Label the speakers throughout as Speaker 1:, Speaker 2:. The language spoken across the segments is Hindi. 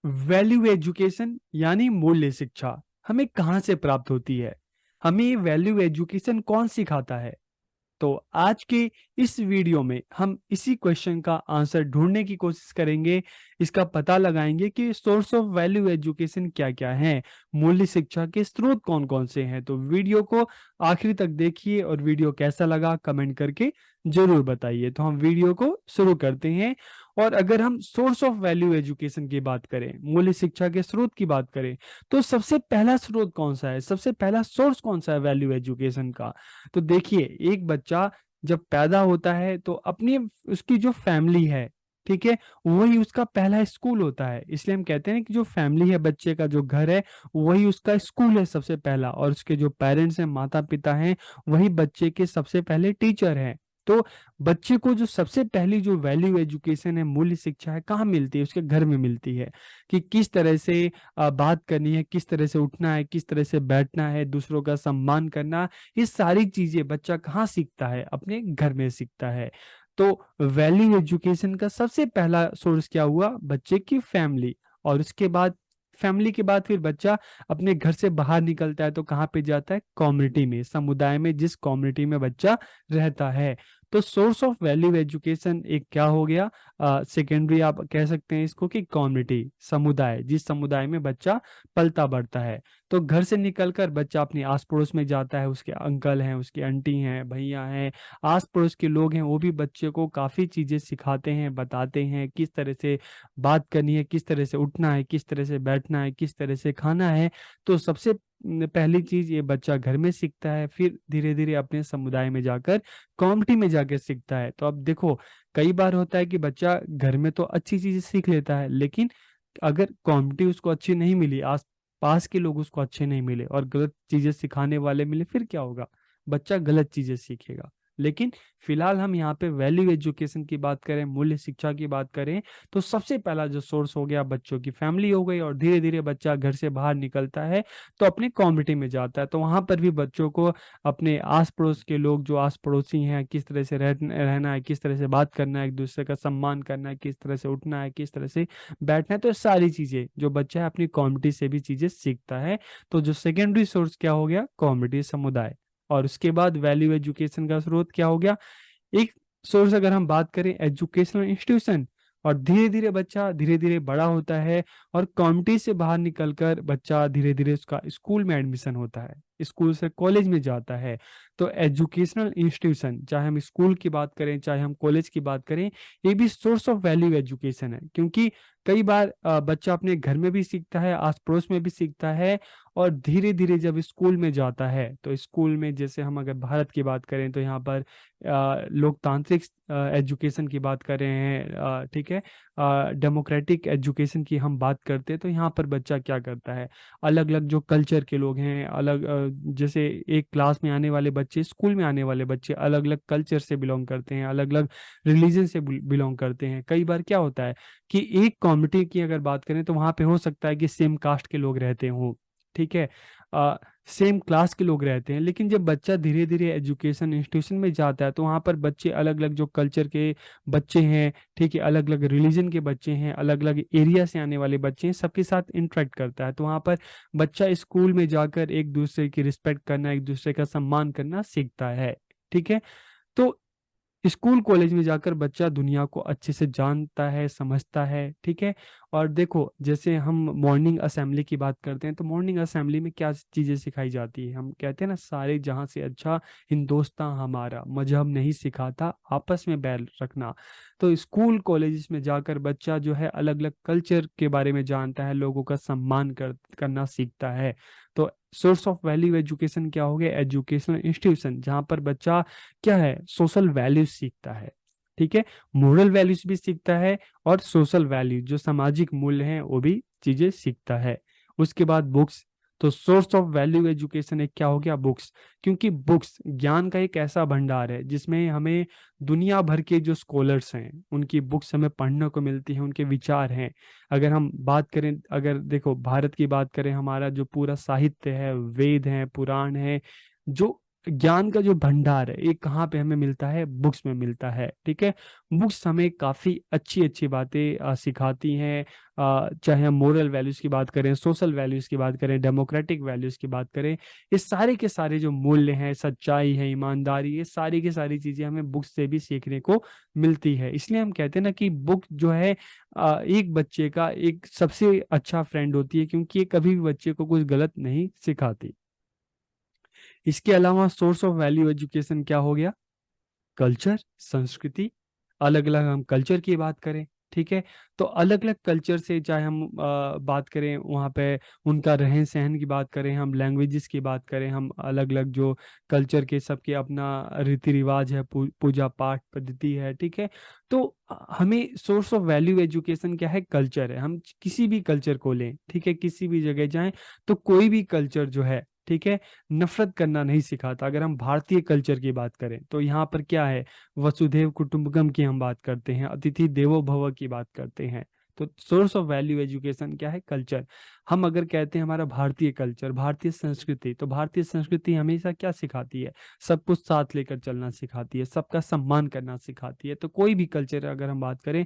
Speaker 1: वैल्यू एजुकेशन यानी मूल्य शिक्षा हमें कहाँ से प्राप्त होती है? हमें ये वैल्यू एजुकेशन कौन सिखाता है? तो आज के इस वीडियो में हम इसी क्वेश्चन का आंसर ढूंढने की कोशिश करेंगे। इसका पता लगाएंगे कि सोर्स ऑफ वैल्यू एजुकेशन क्या क्या है, मूल्य शिक्षा के स्रोत कौन कौन से हैं। तो वीडियो को आखिरी तक देखिए और वीडियो कैसा लगा कमेंट करके जरूर बताइए। तो हम वीडियो को शुरू करते हैं। और अगर हम सोर्स ऑफ वैल्यू एजुकेशन की बात करें, मूल्य शिक्षा के स्रोत की बात करें, तो सबसे पहला स्रोत कौन सा है, सबसे पहला सोर्स कौन सा है वैल्यू एजुकेशन का? तो देखिए, एक बच्चा जब पैदा होता है तो अपनी उसकी जो फैमिली है, ठीक है, वही उसका पहला स्कूल होता है। इसलिए हम कहते हैं कि जो फैमिली है, बच्चे का जो घर है, वही उसका स्कूल है सबसे पहला। और उसके जो पेरेंट्स हैं, माता पिता हैं, वही बच्चे के सबसे पहले टीचर हैं। तो बच्चे को जो सबसे पहली जो वैल्यू एजुकेशन है, मूल्य शिक्षा है, कहाँ मिलती है? उसके घर में मिलती है। कि किस तरह से बात करनी है, किस तरह से उठना है, किस तरह से बैठना है, दूसरों का सम्मान करना, ये सारी चीजें बच्चा कहाँ सीखता है? अपने घर में सीखता है। तो वैल्यू एजुकेशन का सबसे पहला सोर्स क्या हुआ? बच्चे की फैमिली। और उसके बाद फैमिली के बाद फिर बच्चा अपने घर से बाहर निकलता है तो कहाँ पे जाता है? कम्युनिटी में, समुदाय में, जिस कम्युनिटी में बच्चा रहता है। तो सोर्स ऑफ वैल्यू एजुकेशन एक क्या हो गया? सेकेंडरी आप कह सकते हैं इसको कि कम्युनिटी, समुदाय, जिस समुदाय में बच्चा पलता बढ़ता है। तो घर से निकलकर बच्चा अपने आस पड़ोस में जाता है, उसके अंकल हैं, उसकी आंटी हैं, भैया हैं, आस पड़ोस के लोग हैं, वो भी बच्चे को काफ़ी चीज़ें सिखाते हैं, बताते हैं किस तरह से बात करनी है, किस तरह से उठना है, किस तरह से बैठना है, किस तरह से खाना है। तो सबसे पहली चीज़ ये बच्चा घर में सीखता है, फिर धीरे धीरे अपने समुदाय में जाकर कम्युनिटी में जाकर सीखता है। तो अब देखो, कई बार होता है कि बच्चा घर में तो अच्छी चीज़ें सीख लेता है, लेकिन अगर कम्युनिटी उसको अच्छी नहीं मिली, आस पास के लोग उसको अच्छे नहीं मिले और गलत चीजें सिखाने वाले मिले, फिर क्या होगा? बच्चा गलत चीजें सीखेगा। लेकिन फिलहाल हम यहाँ पे वैल्यू एजुकेशन की बात करें, मूल्य शिक्षा की बात करें, तो सबसे पहला जो सोर्स हो गया बच्चों की फैमिली हो गई। और धीरे धीरे बच्चा घर से बाहर निकलता है तो अपने कम्युनिटी में जाता है, तो वहां पर भी बच्चों को अपने आस पड़ोस के लोग, जो आस पड़ोसी हैं, किस तरह से रहना है, किस तरह से बात करना है, एक दूसरे का सम्मान करना है, किस तरह से उठना है, किस तरह से बैठना है, तो ये सारी चीजें जो बच्चा है अपनी कम्युनिटी से भी चीजें सीखता है। तो जो सेकेंडरी सोर्स क्या हो गया? कम्युनिटी, समुदाय। और उसके बाद वैल्यू एजुकेशन का स्रोत क्या हो गया? एक सोर्स अगर हम बात करें, एजुकेशनल इंस्टीट्यूशन। और धीरे धीरे बच्चा धीरे धीरे बड़ा होता है और कम्युनिटी से बाहर निकलकर बच्चा धीरे धीरे उसका स्कूल में एडमिशन होता है, स्कूल से कॉलेज में जाता है। तो एजुकेशनल इंस्टीट्यूशन, चाहे हम स्कूल की बात करें चाहे हम कॉलेज की बात करें, ये भी सोर्स ऑफ वैल्यू एजुकेशन है। क्योंकि कई बार बच्चा अपने घर में भी सीखता है, आस पड़ोस में भी सीखता है, और धीरे धीरे जब स्कूल में जाता है तो स्कूल में, जैसे हम अगर भारत की बात करें तो यहाँ पर लोकतांत्रिक एजुकेशन की बात कर रहे हैं, ठीक है, डेमोक्रेटिक एजुकेशन की हम बात करते हैं, तो यहाँ पर बच्चा क्या करता है? अलग अलग जो कल्चर के लोग हैं, अलग जैसे एक क्लास में आने वाले बच्चे, स्कूल में आने वाले बच्चे अलग अलग कल्चर से बिलोंग करते हैं, अलग अलग रिलीजन से बिलोंग करते हैं। कई बार क्या होता है कि एक कम्युनिटी की अगर बात करें तो वहाँ पे हो सकता है कि सेम कास्ट के लोग रहते हों, ठीक है, सेम क्लास के लोग रहते हैं, लेकिन जब बच्चा धीरे धीरे एजुकेशन इंस्टीट्यूशन में जाता है तो वहाँ पर बच्चे अलग अलग जो कल्चर के बच्चे हैं, ठीक है, अलग अलग रिलीजन के बच्चे हैं, अलग अलग एरिया से आने वाले बच्चे हैं, सबके साथ इंटरेक्ट करता है। तो वहाँ पर बच्चा स्कूल में जाकर एक दूसरे की रिस्पेक्ट करना, एक दूसरे का सम्मान करना सीखता है, ठीक है। तो स्कूल कॉलेज में जाकर बच्चा दुनिया को अच्छे से जानता है, समझता है, ठीक है। और देखो, जैसे हम मॉर्निंग असेंबली की बात करते हैं तो मॉर्निंग असेंबली में क्या चीज़ें सिखाई जाती है? हम कहते हैं ना, सारे जहां से अच्छा हिंदुस्तान हमारा, मजहब नहीं सिखाता आपस में बैर रखना। तो स्कूल कॉलेज में जाकर बच्चा जो है अलग अलग कल्चर के बारे में जानता है, लोगों का सम्मान करना सीखता है। तो सोर्स ऑफ वैल्यू एजुकेशन क्या हो गया? एजुकेशनल इंस्टीट्यूशन, जहाँ पर बच्चा क्या है? सोशल वैल्यूज सीखता है, ठीक है, मोरल वैल्यूज भी सीखता है, और सोशल वैल्यूज जो सामाजिक मूल्य हैं वो भी चीजें सीखता है। उसके बाद बुक्स। तो सोर्स ऑफ वैल्यू एजुकेशन एक क्या हो गया? बुक्स। क्योंकि बुक्स ज्ञान का एक ऐसा भंडार है जिसमें हमें दुनिया भर के जो स्कॉलर्स हैं उनकी बुक्स हमें पढ़ने को मिलती हैं, उनके विचार हैं। अगर हम बात करें, अगर देखो भारत की बात करें, हमारा जो पूरा साहित्य है, वेद है, पुराण है, जो ज्ञान का जो भंडार है ये कहाँ पे हमें मिलता है? बुक्स में मिलता है। ठीक है, बुक्स हमें काफी अच्छी अच्छी बातें सिखाती हैं। चाहे हम मोरल वैल्यूज की बात करें, सोशल वैल्यूज की बात करें, डेमोक्रेटिक वैल्यूज की बात करें, ये सारे के सारे जो मूल्य हैं, सच्चाई है, ईमानदारी, ये सारी की सारी चीजें हमें बुक्स से भी सीखने को मिलती है। इसलिए हम कहते हैं ना कि बुक जो है एक बच्चे का एक सबसे अच्छा फ्रेंड होती है, क्योंकि ये कभी भी बच्चे को कुछ गलत नहीं सिखाती। इसके अलावा सोर्स ऑफ वैल्यू एजुकेशन क्या हो गया? कल्चर, संस्कृति। अलग अलग हम कल्चर की बात करें, ठीक है, तो अलग अलग कल्चर से चाहे हम बात करें वहाँ पे, उनका रहन सहन की बात करें, हम लैंग्वेजेस की बात करें, हम अलग अलग जो कल्चर के सबके अपना रीति रिवाज है, पूजा पाठ पद्धति है, ठीक है। तो हमें सोर्स ऑफ वैल्यू एजुकेशन क्या है? कल्चर है। हम किसी भी कल्चर को लें, ठीक है, किसी भी जगह जाएं, तो कोई भी कल्चर जो है, ठीक है, नफरत करना नहीं सिखाता। अगर हम भारतीय कल्चर की बात करें तो यहाँ पर क्या है? वसुधैव कुटुंबकम की हम बात करते हैं, अतिथि देवो भव की बात करते हैं। तो सोर्स ऑफ वैल्यू एजुकेशन क्या है? कल्चर। हम अगर कहते हैं हमारा भारतीय कल्चर, भारतीय संस्कृति, तो भारतीय संस्कृति हमेशा क्या सिखाती है? सब कुछ साथ लेकर चलना सिखाती है, सबका सम्मान करना सिखाती है। तो कोई भी कल्चर अगर हम बात करें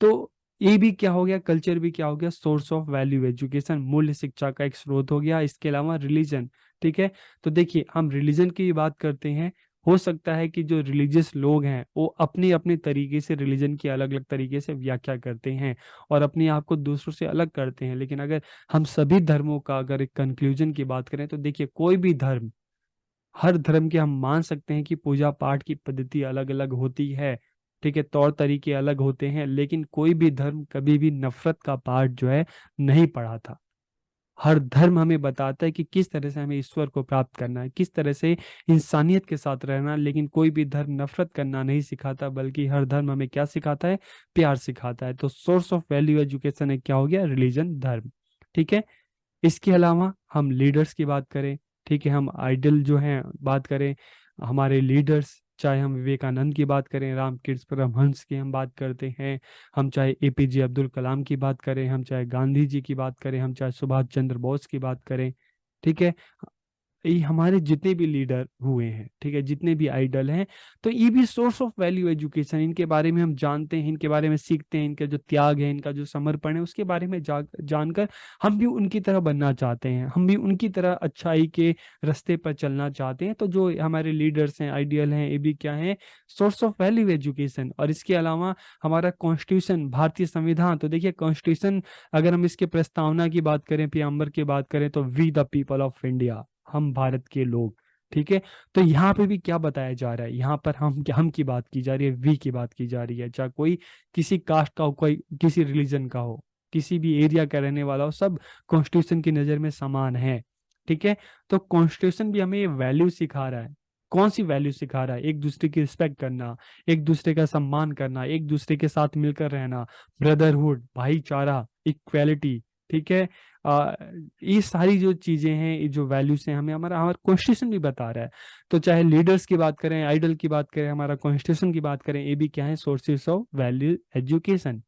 Speaker 1: तो ये भी क्या हो गया? कल्चर भी क्या हो गया? सोर्स ऑफ वैल्यू एजुकेशन, मूल्य शिक्षा का एक स्रोत हो गया। इसके अलावा रिलीजन, ठीक है, तो देखिए हम रिलीजन की बात करते हैं। हो सकता है कि जो रिलीजियस लोग हैं वो अपने अपने तरीके से रिलीजन की अलग अलग तरीके से व्याख्या करते हैं और अपने आप को दूसरों से अलग करते हैं, लेकिन अगर हम सभी धर्मों का अगर एक कंक्लूजन की बात करें तो देखिए कोई भी धर्म, हर धर्म के हम मान सकते हैं कि पूजा पाठ की पद्धति अलग अलग होती है, ठीक है, तौर तरीके अलग होते हैं, लेकिन कोई भी धर्म कभी भी नफरत का पाठ जो है नहीं पढ़ाता। हर धर्म हमें बताता है कि किस तरह से हमें ईश्वर को प्राप्त करना है, किस तरह से इंसानियत के साथ रहना, लेकिन कोई भी धर्म नफरत करना नहीं सिखाता, बल्कि हर धर्म हमें क्या सिखाता है? प्यार सिखाता है। तो सोर्स ऑफ वैल्यू एजुकेशन है क्या हो गया? रिलीजन, धर्म, ठीक है। इसके अलावा हम लीडर्स की बात करें, ठीक है, हम आइडल जो हैं बात करें, हमारे लीडर्स, चाहे हम विवेकानंद की बात करें, रामकृष्ण परमहंस की हम बात करते हैं, हम चाहे एपीजे अब्दुल कलाम की बात करें, हम चाहे गांधी जी की बात करें, हम चाहे सुभाष चंद्र बोस की बात करें, ठीक है, ये हमारे जितने भी लीडर हुए हैं, ठीक है, जितने भी आइडल हैं, तो ये भी सोर्स ऑफ वैल्यू एजुकेशन, इनके बारे में हम जानते हैं, इनके बारे में सीखते हैं, इनका जो त्याग है, इनका जो समर्पण है, उसके बारे में जानकर हम भी उनकी तरह बनना चाहते हैं, हम भी उनकी तरह अच्छाई के रास्ते पर चलना चाहते हैं। तो जो हमारे लीडर्स हैं, आइडियल हैं, ये भी क्या है? Source of value education. और इसके अलावा हमारा कॉन्स्टिट्यूशन, भारतीय संविधान, तो देखिए कॉन्स्टिट्यूशन, अगर हम इसके प्रस्तावना की बात करें, प्रियम्बर की बात करें, तो we the people of India, हम भारत के लोग, ठीक है। तो यहाँ पे भी क्या बताया जा रहा है? यहाँ पर हम की बात की जा रही है, वी की बात की जा रही है। चाहे कोई किसी कास्ट का हो, कोई किसी रिलीजन का हो, किसी भी एरिया का रहने वाला हो, सब कॉन्स्टिट्यूशन की नजर में समान है, ठीक है। तो कॉन्स्टिट्यूशन भी हमें ये वैल्यू सिखा रहा है। कौन सी वैल्यू सिखा रहा है? एक दूसरे की रिस्पेक्ट करना, एक दूसरे का सम्मान करना, एक दूसरे के साथ मिलकर रहना, ब्रदरहुड, भाईचारा, इक्वेलिटी, ठीक है। आ, ये सारी जो चीजें हैं, ये जो वैल्यूज हैं, हमें हमारा हमारा कॉन्स्टिट्यूशन भी बता रहा है। तो चाहे लीडर्स की बात करें, आइडल की बात करें, हमारा कॉन्स्टिट्यूशन की बात करें, ये भी क्या है? Sources of value education.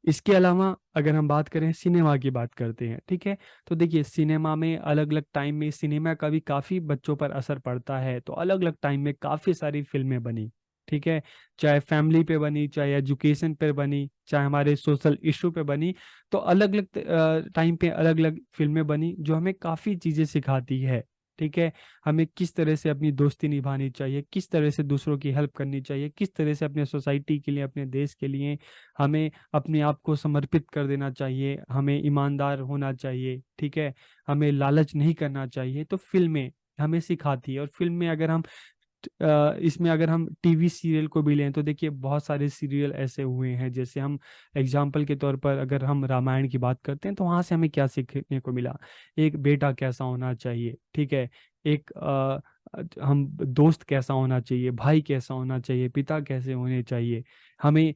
Speaker 1: इसके अलावा अगर हम बात करें, सिनेमा की बात करते हैं, ठीक है, तो देखिए सिनेमा में अलग अलग टाइम में सिनेमा का भी काफी बच्चों पर असर पड़ता है। तो अलग अलग टाइम में काफी सारी फिल्में बनी, ठीक है, चाहे फैमिली पे बनी, चाहे एजुकेशन पे बनी, चाहे हमारे सोशल इशू पे बनी। तो अलग अलग टाइम पे अलग अलग फिल्में बनी जो हमें काफी चीजें सिखाती है, ठीक है। हमें किस तरह से अपनी दोस्ती निभानी चाहिए, किस तरह से दूसरों की हेल्प करनी चाहिए, किस तरह से अपने सोसाइटी के लिए, अपने देश के लिए हमें अपने आप को समर्पित कर देना चाहिए, हमें ईमानदार होना चाहिए, ठीक है, हमें लालच नहीं करना चाहिए। तो फिल्में हमें सिखाती है। और फिल्म में अगर हम इसमें अगर हम टीवी सीरियल को भी लें तो देखिए बहुत सारे सीरियल ऐसे हुए हैं, जैसे हम एग्जाम्पल के तौर पर अगर हम रामायण की बात करते हैं तो वहां से हमें क्या सीखने को मिला? एक बेटा कैसा होना चाहिए, ठीक है, एक हम दोस्त कैसा होना चाहिए, भाई कैसा होना चाहिए, पिता कैसे होने चाहिए, हमें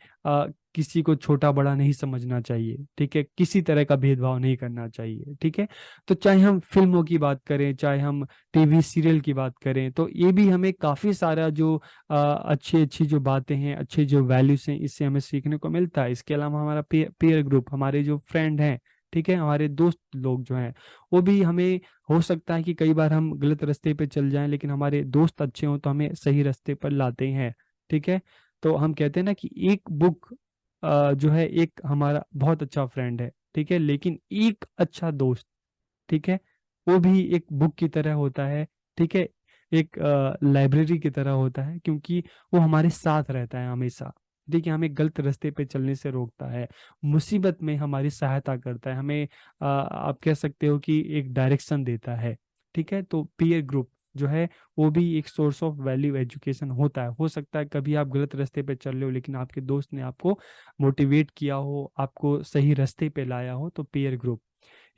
Speaker 1: किसी को छोटा बड़ा नहीं समझना चाहिए, ठीक है, किसी तरह का भेदभाव नहीं करना चाहिए, ठीक है। तो चाहे हम फिल्मों की बात करें, चाहे हम टीवी सीरियल की बात करें, तो ये भी हमें काफी सारा जो अच्छी अच्छी जो बातें हैं, अच्छे जो वैल्यूज हैं, इससे हमें सीखने को मिलता है। इसके अलावा हमारा पीयर ग्रुप, हमारे जो फ्रेंड हैं, ठीक है। हमारे दोस्त लोग जो हैं वो भी हमें, हो सकता है कि कई बार हम गलत रास्ते पे चल जाएं, लेकिन हमारे दोस्त अच्छे हों तो हमें सही रास्ते पर लाते हैं। ठीक है। तो हम कहते हैं ना कि एक बुक जो है एक हमारा बहुत अच्छा फ्रेंड है, ठीक है, लेकिन एक अच्छा दोस्त, ठीक है, वो भी एक बुक की तरह होता है। ठीक है। एक लाइब्रेरी की तरह होता है, क्योंकि वो हमारे साथ रहता है हमेशा। ठीक है। हमें गलत रास्ते पे चलने से रोकता है, मुसीबत में हमारी सहायता करता है, हमें आप कह सकते हो कि एक डायरेक्शन देता है। ठीक है। तो पीयर ग्रुप जो है वो भी एक सोर्स ऑफ वैल्यू एजुकेशन होता है। हो सकता है कभी आप गलत रास्ते पे चल रहे हो, लेकिन आपके दोस्त ने आपको मोटिवेट किया हो, आपको सही रास्ते पे लाया हो, तो पीयर ग्रुप।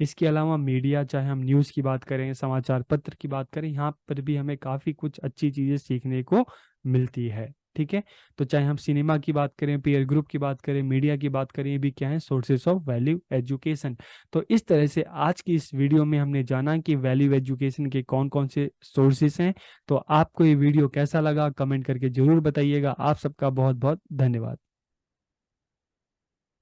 Speaker 1: इसके अलावा मीडिया, चाहे हम न्यूज़ की बात करें, समाचार पत्र की बात करें, यहाँ पर भी हमें काफ़ी कुछ अच्छी चीज़ें सीखने को मिलती है। ठीक है। तो चाहे हम सिनेमा की बात करें, पीयर ग्रुप की बात करें, मीडिया की बात करें, ये भी क्या है, सोर्सेस ऑफ वैल्यू एजुकेशन। तो इस तरह से आज की इस वीडियो में हमने जाना कि वैल्यू एजुकेशन के कौन कौन से सोर्सेस हैं। तो आपको ये वीडियो कैसा लगा कमेंट करके जरूर बताइएगा। आप सबका बहुत बहुत धन्यवाद।